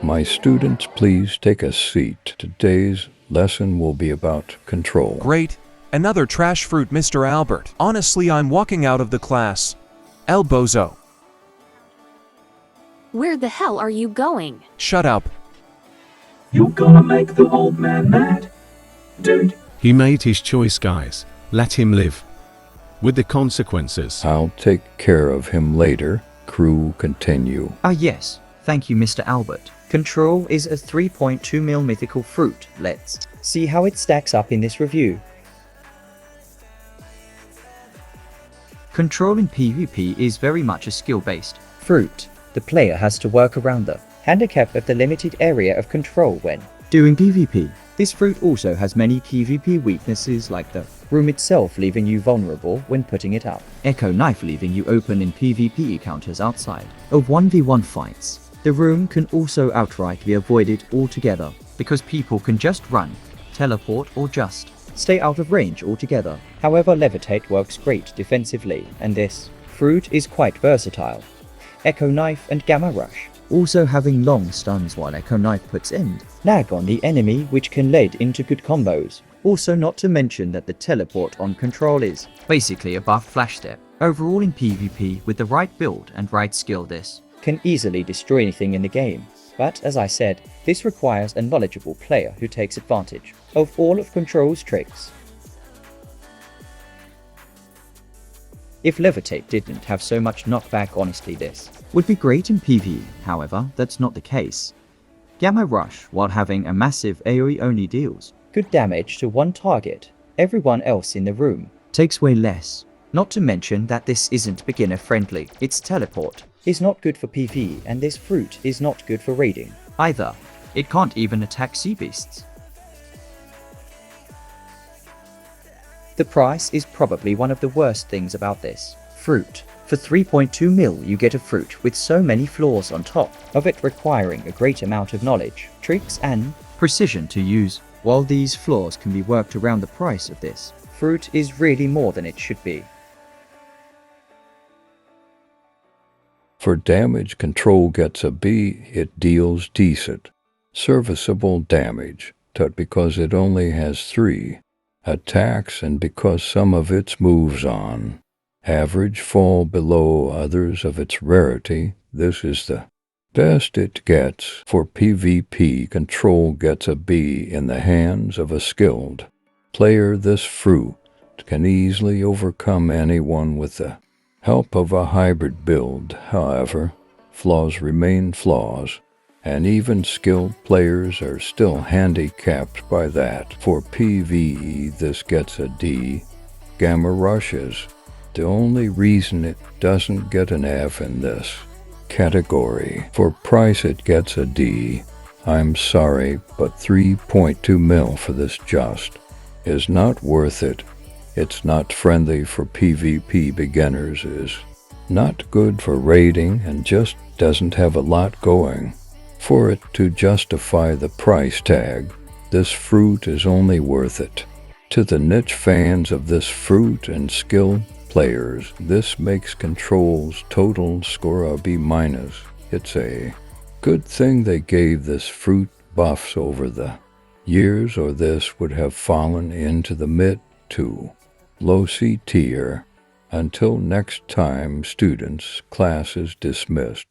My students, please take a seat. Today's lesson will be about control. Great. Another trash fruit, Mr. Albert. Honestly, I'm walking out of the class. El Bozo. Where the hell are you going? Shut up. You're gonna make the old man mad? Dude. He made his choice, guys. Let him live with the consequences. I'll take care of him later. Crew, continue. Yes. Thank you, Mr. Albert. Control is a 3.2 mil mythical fruit. Let's see how it stacks up in this review. Control in PvP is very much a skill-based fruit. The player has to work around the handicap of the limited area of control when doing PvP. This fruit also has many PvP weaknesses, like the room itself leaving you vulnerable when putting it up, Echo Knife leaving you open in PvP encounters outside of 1v1 fights. The room can also outright be avoided altogether, because people can just run, teleport, or just stay out of range altogether. However, Levitate works great defensively, and this fruit is quite versatile. Echo Knife and Gamma Rush also having long stuns, while Echo Knife puts end lag on the enemy, which can lead into good combos. Also, not to mention that the teleport on Control is basically a buff flash step. Overall, in PvP, with the right build and right skill, this can easily destroy anything in the game. But as I said, this requires a knowledgeable player who takes advantage of all of Control's tricks. If Levitate didn't have so much knockback, honestly this would be great in PvE. However, that's not the case. Gamma Rush, while having a massive AoE, only deals good damage to one target. Everyone else in the room takes way less. Not to mention that this isn't beginner friendly. Its teleport is not good for PvE, and this fruit is not good for raiding either. It can't even attack sea beasts. The price is probably one of the worst things about this fruit. For 3.2 mil, you get a fruit with so many flaws on top of it, requiring a great amount of knowledge, tricks, and precision to use. While these flaws can be worked around, the price of this fruit is really more than it should be. For damage, Control gets a B. It deals decent, serviceable damage, but because it only has 3 attacks and because some of its moves on average fall below others of its rarity, this is the best it gets. For PvP, Control gets a B. In the hands of a skilled player, this fruit can easily overcome anyone with the help of a hybrid build. However, flaws remain flaws, and even skilled players are still handicapped by that. For PvE, this gets a D. Gamma Rush is the only reason it doesn't get an F in this category. For price, it gets a D. I'm sorry, but 3.2 mil for this just is not worth it. It's not friendly for PvP beginners, is not good for raiding, and just doesn't have a lot going for it to justify the price tag. This fruit is only worth it to the niche fans of this fruit and skilled players. This makes Control's total score a B-. It's a good thing they gave this fruit buffs over the years, or this would have fallen into the mid to low C tier. Until next time, students, class is dismissed.